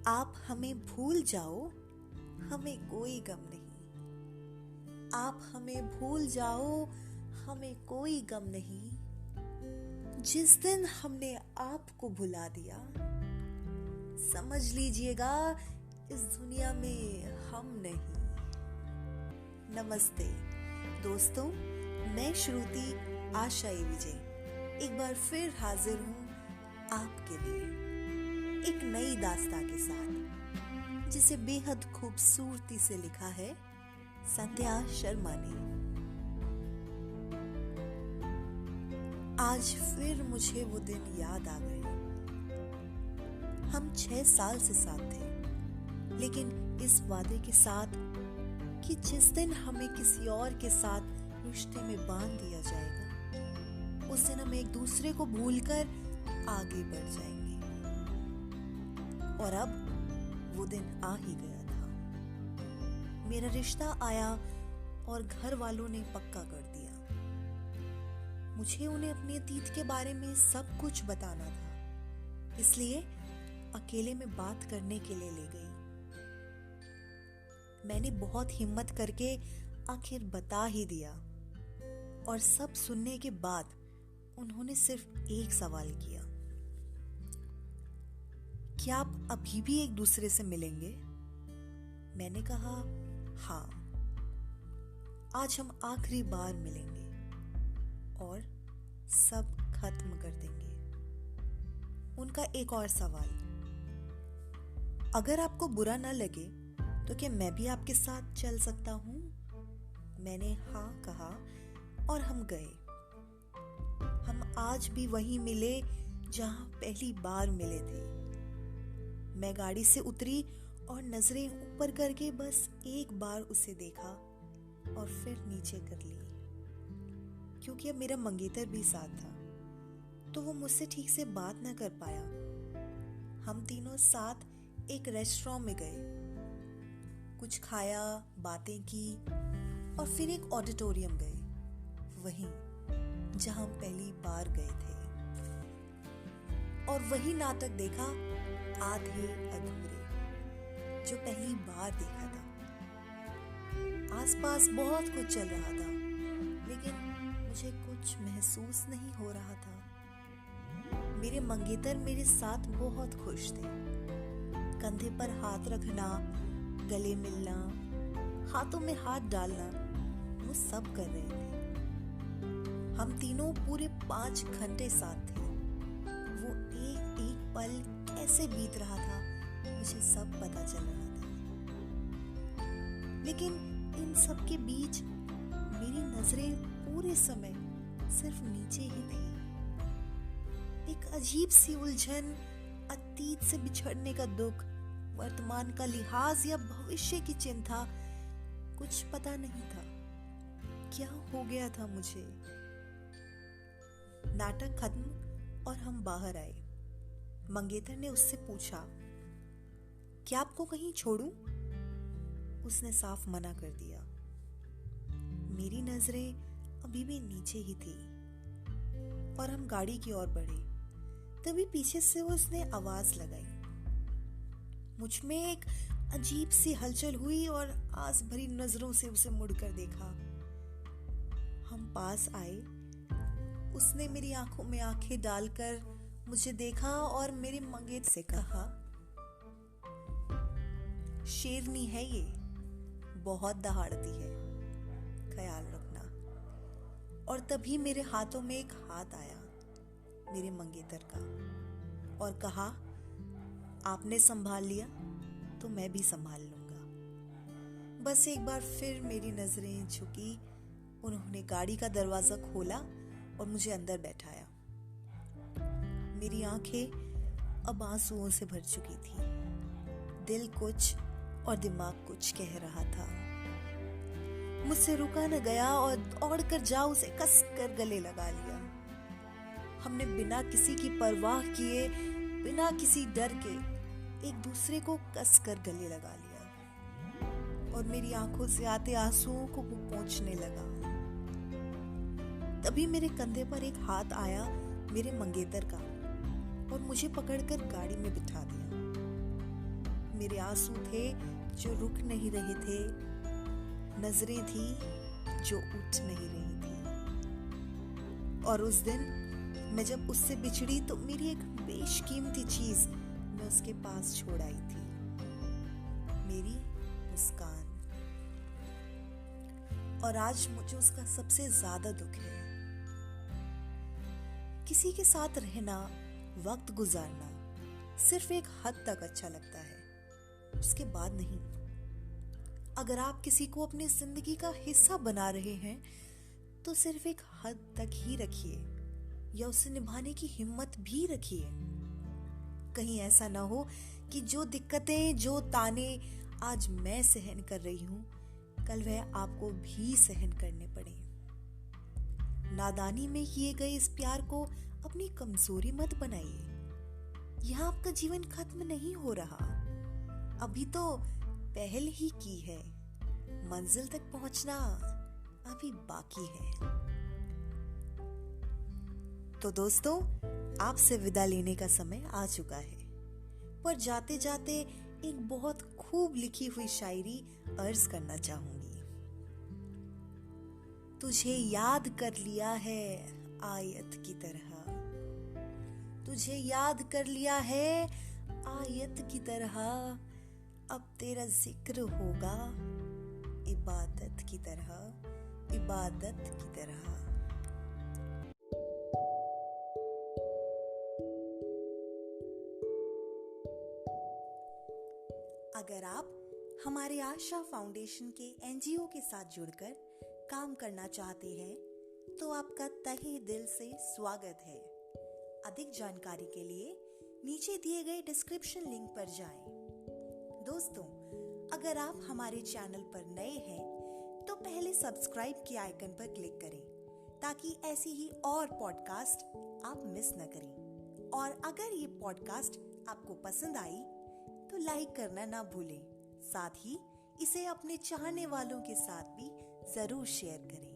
आप हमें भूल जाओ, हमें कोई गम नहीं। आप हमें भूल जाओ, हमें कोई गम नहीं। जिस दिन हमने आपको भुला दिया, समझ लीजिएगा इस दुनिया में हम नहीं। नमस्ते दोस्तों, मैं श्रुति आशाई विजय एक बार फिर हाजिर हूँ आपके लिए एक नई दास्तां के साथ, जिसे बेहद खूबसूरती से लिखा है संध्या शर्मा ने। आज फिर मुझे वो दिन याद आ गए। हम 6 साल से साथ थे, लेकिन इस वादे के साथ कि जिस दिन हमें किसी और के साथ रिश्ते में बांध दिया जाएगा, उस दिन हम एक दूसरे को भूलकर आगे बढ़ जाएंगे। और अब वो दिन आ ही गया था। मेरा रिश्ता आया और घर वालों ने पक्का कर दिया। मुझे उन्हें अपने अतीत के बारे में सब कुछ बताना था, इसलिए अकेले में बात करने के लिए ले गई। मैंने बहुत हिम्मत करके आखिर बता ही दिया, और सब सुनने के बाद उन्होंने सिर्फ एक सवाल किया, क्या आप अभी भी एक दूसरे से मिलेंगे? मैंने कहा हाँ, आज हम आखिरी बार मिलेंगे और सब खत्म कर देंगे। उनका एक और सवाल, अगर आपको बुरा ना लगे तो क्या मैं भी आपके साथ चल सकता हूं? मैंने हाँ कहा और हम गए। हम आज भी वहीं मिले जहां पहली बार मिले थे। मैं गाड़ी से उतरी और नजरें ऊपर करके बस एक बार उसे देखा और फिर नीचे कर ली, क्योंकि अब मेरा मंगेतर भी साथ था, तो वो मुझसे ठीक से बात ना कर पाया। हम तीनों साथ एक रेस्टोरेंट में गए, कुछ खाया, बातें की और फिर एक ऑडिटोरियम गए, वहीं जहां हम पहली बार गए थे, और वही नाटक देखा, आधे अधूरे, जो पहली बार देखा था। आसपास बहुत कुछ चल रहा था, लेकिन मुझे कुछ महसूस नहीं हो रहा था। मेरे मंगेतर मेरे साथ बहुत खुश थे। कंधे पर हाथ रखना, गले मिलना, हाथों में हाथ डालना, वो सब कर रहे थे। हम तीनों पूरे 5 घंटे साथ थे। वो एक एक पल कैसे बीत रहा था, मुझे सब पता चल रहा था। लेकिन इन सब के बीच मेरी नजरें पूरे समय सिर्फ नीचे ही थी। एक अजीब सी उलझन, अतीत से बिछड़ने का दुख, वर्तमान का लिहाज या भविष्य की चिंता, कुछ पता नहीं था क्या हो गया था मुझे। नाटक खत्म और हम बाहर आए। मंगेतर ने उससे पूछा, क्या आपको कहीं छोड़ूं? उसने साफ मना कर दिया। मेरी नजरें अभी भी नीचे ही थी और हम गाड़ी की ओर बढ़े। तभी पीछे से उसने आवाज लगाई। मुझ में एक अजीब सी हलचल हुई और आस भरी नजरों से उसे मुड़कर देखा। हम पास आए। उसने मेरी आंखों में आंखें डालकर मुझे देखा और मेरे मंगेतर से कहा, शेरनी है ये, बहुत दहाड़ती है, ख्याल रखना। और तभी मेरे हाथों में एक हाथ आया, मेरे मंगेतर का, और कहा, आपने संभाल लिया तो मैं भी संभाल लूंगा। बस एक बार फिर मेरी नजरें झुकी। उन्होंने गाड़ी का दरवाजा खोला और मुझे अंदर बैठाया। मेरी आंखें अब आंसुओं से भर चुकी थी। दिल कुछ और दिमाग कुछ कह रहा था। मुझसे रुका न गया और दौड़कर जा उसे कसकर गले लगा लिया। हमने बिना किसी की परवाह किए, बिना किसी डर के एक दूसरे को कसकर गले लगा लिया, और मेरी आंखों से आते आंसुओं को वो पोंछने लगा। तभी मेरे कंधे पर एक हाथ आया, मेरे मंगेतर का, और मुझे पकड़कर गाड़ी में बिठा दिया। मेरे आंसू थे जो रुक नहीं रहे थे, नजरें थी जो उठ नहीं रही थी। और उस दिन मैं जब उससे बिछड़ी तो मेरी एक बेशकीमती चीज मैं उसके पास छोड़ आई थी, मेरी मुस्कान। और आज मुझे उसका सबसे ज्यादा दुख है। किसी के साथ रहना, वक्त गुजारना सिर्फ एक हद तक अच्छा लगता है, उसके बाद नहीं। अगर आप किसी को अपनी जिंदगी का हिस्सा बना रहे हैं तो सिर्फ एक हद तक ही रखिए, या उसे निभाने की हिम्मत भी रखिए। कहीं ऐसा ना हो कि जो दिक्कतें, जो ताने आज मैं सहन कर रही हूं, कल वह आपको भी सहन करने पड़े। नादानी में किए गए इस प्यार को अपनी कमजोरी मत बनाइए। यहां आपका जीवन खत्म नहीं हो रहा, अभी तो पहल ही की है, मंजिल तक पहुंचना अभी बाकी है। तो दोस्तों, आपसे विदा लेने का समय आ चुका है, पर जाते जाते एक बहुत खूब लिखी हुई शायरी अर्ज करना चाहूंगी। तुझे याद कर लिया है आयत की तरह, तुझे याद कर लिया है आयत की तरह, अब तेरा जिक्र होगा इबादत की तरह, इबादत की तरह। अगर आप हमारे आशा फाउंडेशन के एनजीओ के साथ जुड़कर काम करना चाहते हैं तो आपका तहे दिल से स्वागत है। अधिक जानकारी के लिए नीचे दिए गए डिस्क्रिप्शन लिंक पर जाएं। दोस्तों, अगर आप हमारे चैनल पर नए हैं तो पहले सब्सक्राइब के आइकन पर क्लिक करें ताकि ऐसी ही और पॉडकास्ट आप मिस न करें। और अगर ये पॉडकास्ट आपको पसंद आई तो लाइक करना ना भूलें, साथ ही इसे अपने चाहने वालों के साथ भी जरूर शेयर करें।